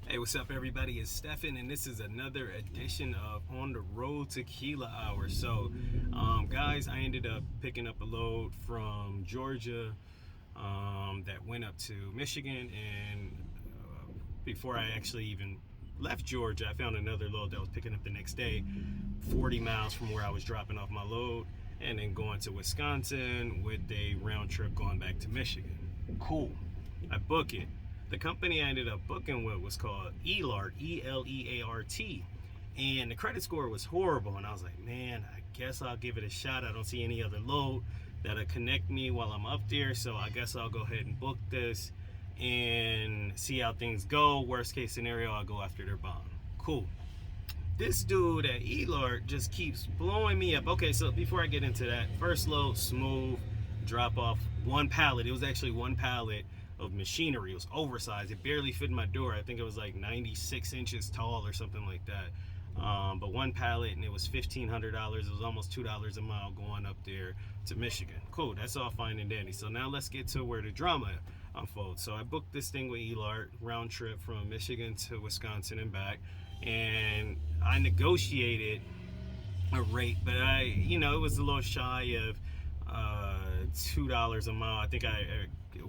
Hey, what's up, everybody? It's Stefan, and this is another edition of On the Road Tequila Hour. So, guys, I ended up picking up a load from Georgia that went up to Michigan, and before I actually even left Georgia, I found another load that I was picking up the next day, 40 miles from where I was dropping off my load, and then going to Wisconsin with a round trip going back to Michigan. Cool. I book it. The company I ended up booking with was called Eleart, Eleart, and the credit score was horrible. And I was like, man, I guess I'll give it a shot. I don't see any other load that'll connect me while I'm up there, so I guess I'll go ahead and book this and see how things go. Worst case scenario, I'll go after their bond. Cool. This dude at Eleart just keeps blowing me up. Okay, so before I get into that, first load, smooth, drop off one pallet. It was actually one pallet of machinery. It was oversized. It barely fit in my door. I think it was like 96 inches tall or something like that. But one pallet, and it was $1,500. It was almost $2 a mile going up there to Michigan. Cool, that's all fine and dandy. So now let's get to where the drama unfolds. So I booked this thing with Eleart, round trip from Michigan to Wisconsin and back, and I negotiated a rate, but it was a little shy of $2 a mile. I think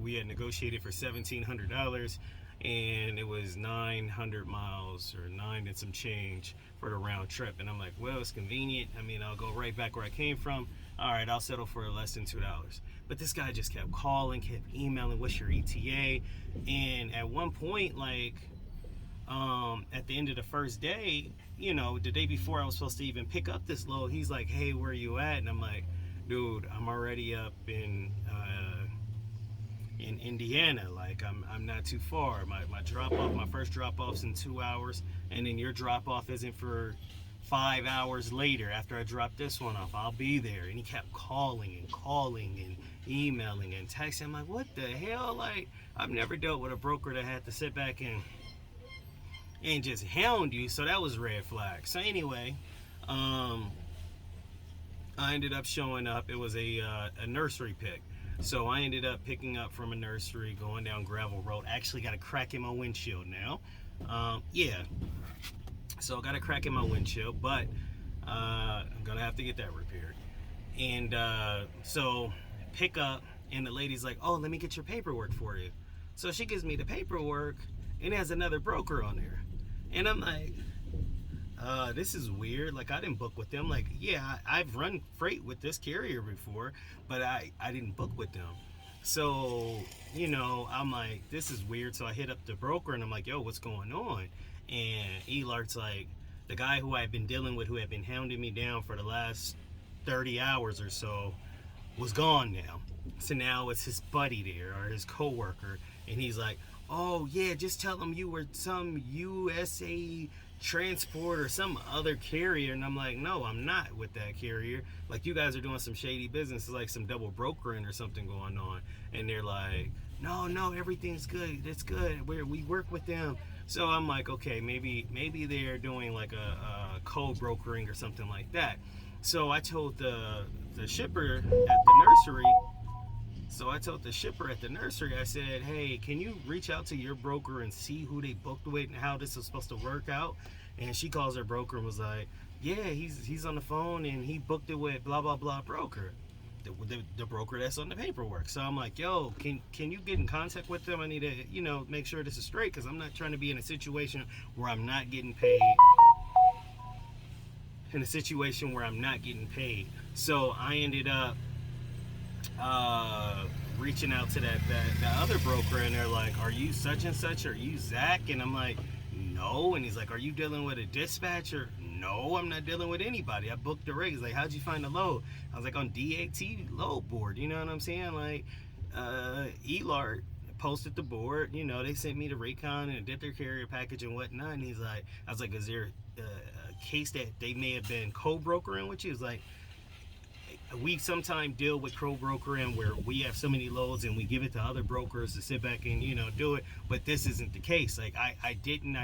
we had negotiated for $1,700, and it was 900 miles or 9 and some change for the round trip. And I'm like, well, it's convenient. I mean, I'll go right back where I came from. All right, I'll settle for less than $2. But this guy just kept calling, kept emailing, what's your ETA? And at one point, at the end of the first day, the day before I was supposed to even pick up this load, he's like, hey, where are you at? And I'm like, dude, I'm already up in Indiana. Like, I'm not too far. My first drop off's in 2 hours, and then your drop off isn't for 5 hours later after I drop this one off. I'll be there. And he kept calling and emailing and texting. I'm like, what the hell? Like, I've never dealt with a broker that had to sit back and just hound you. So that was red flag. So anyway, I ended up showing up. It was a nursery pick. So I ended up picking up from a nursery, going down gravel road. Actually got a crack in my windshield now. So I got a crack in my windshield, but I'm gonna have to get that repaired. And so pick up, and the lady's like, oh, let me get your paperwork for you. So she gives me the paperwork, and it has another broker on there. And I'm like, this is weird. Like, I didn't book with them. Like, yeah, I've run freight with this carrier before, but I didn't book with them. So, I'm like, this is weird. So I hit up the broker, and I'm like, yo, what's going on? And Elart's like, the guy who I've been dealing with, who had been hounding me down for the last 30 hours or so, was gone now. So now it's his buddy there, or his coworker, and he's like, oh yeah, just tell him you were some USA Transport or some other carrier. And I'm like, no, I'm not with that carrier. Like, you guys are doing some shady business. It's like some double brokering or something going on. And they're like, no, everything's good. It's good. We work with them. So I'm like, okay, maybe they're doing like a co-brokering or something like that. So I told the shipper at the nursery. I said, hey, can you reach out to your broker and see who they booked with and how this is supposed to work out? And she calls her broker and was like, yeah, he's on the phone and he booked it with blah, blah, blah broker. The broker that's on the paperwork. So I'm like, yo, can you get in contact with them? I need to, make sure this is straight, because I'm not trying to be in a situation where I'm not getting paid. So I ended up reaching out to that other broker, and they're like, are you such and such? Are you Zach? And I'm like, no. And he's like, are you dealing with a dispatcher? No, I'm not dealing with anybody. I booked the rate. He's like, how'd you find the load? I was like, on DAT load board. You know what I'm saying? Like, Eleart posted the board. They sent me the Raycon and did their carrier package and whatnot. And he's like, I was like, is there a case that they may have been co-brokering with you? He's like, we sometimes deal with co-brokering where we have so many loads and we give it to other brokers to sit back and do it, but this isn't the case. Like, I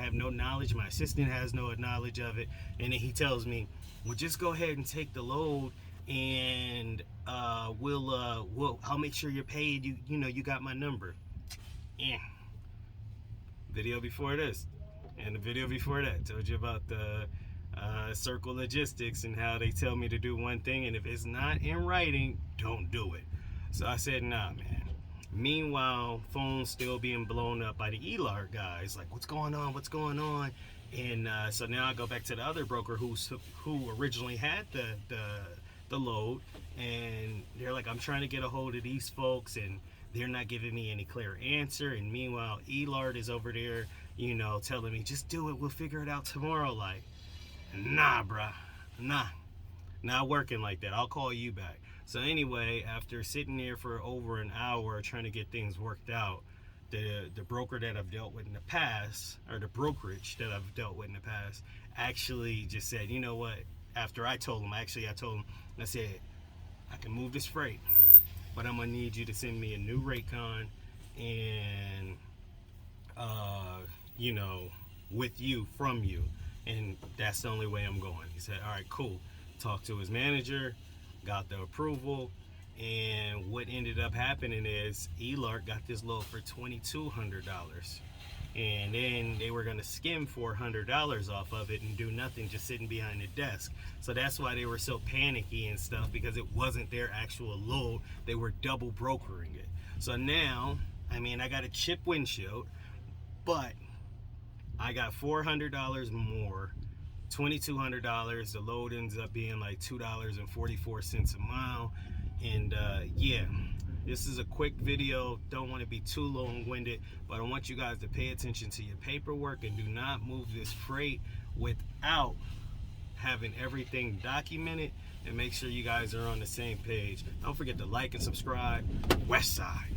have no knowledge. My assistant has no knowledge of it. And then he tells me, well, just go ahead and take the load, and I'll make sure you're paid. You got my number. Video before this. And the video before that told you about the Circle Logistics and how they tell me to do one thing, and if it's not in writing, don't do it. So I said, nah, man. Meanwhile, phones still being blown up by the ELART guys. Like, what's going on? What's going on? And so now I go back to the other broker who originally had the load, and they're like, I'm trying to get a hold of these folks, and they're not giving me any clear answer. And meanwhile, ELART is over there, you know, telling me, just do it, we'll figure it out tomorrow. Like, nah, bruh, nah, not working like that. I'll call you back. So anyway, after sitting there for over an hour trying to get things worked out, the broker that I've dealt with in the past, or the brokerage that I've dealt with in the past, actually just said, you know what? After I told him, I told him, I said, I can move this freight, but I'm gonna need you to send me a new Raycon, and you know, with you, from you, and that's the only way I'm going. He said, all right, cool. Talked to his manager, got the approval, and what ended up happening is ELART got this load for $2,200, and then they were going to skim $400 off of it and do nothing, just sitting behind the desk. So that's why they were so panicky and stuff, because it wasn't their actual load. They were double brokering it. So now, I mean, I got a chip windshield, but I got $400 more, $2,200. The load ends up being like $2.44 a mile. And yeah, this is a quick video. Don't want to be too long-winded, but I want you guys to pay attention to your paperwork and do not move this freight without having everything documented, and make sure you guys are on the same page. Don't forget to like and subscribe. Westside.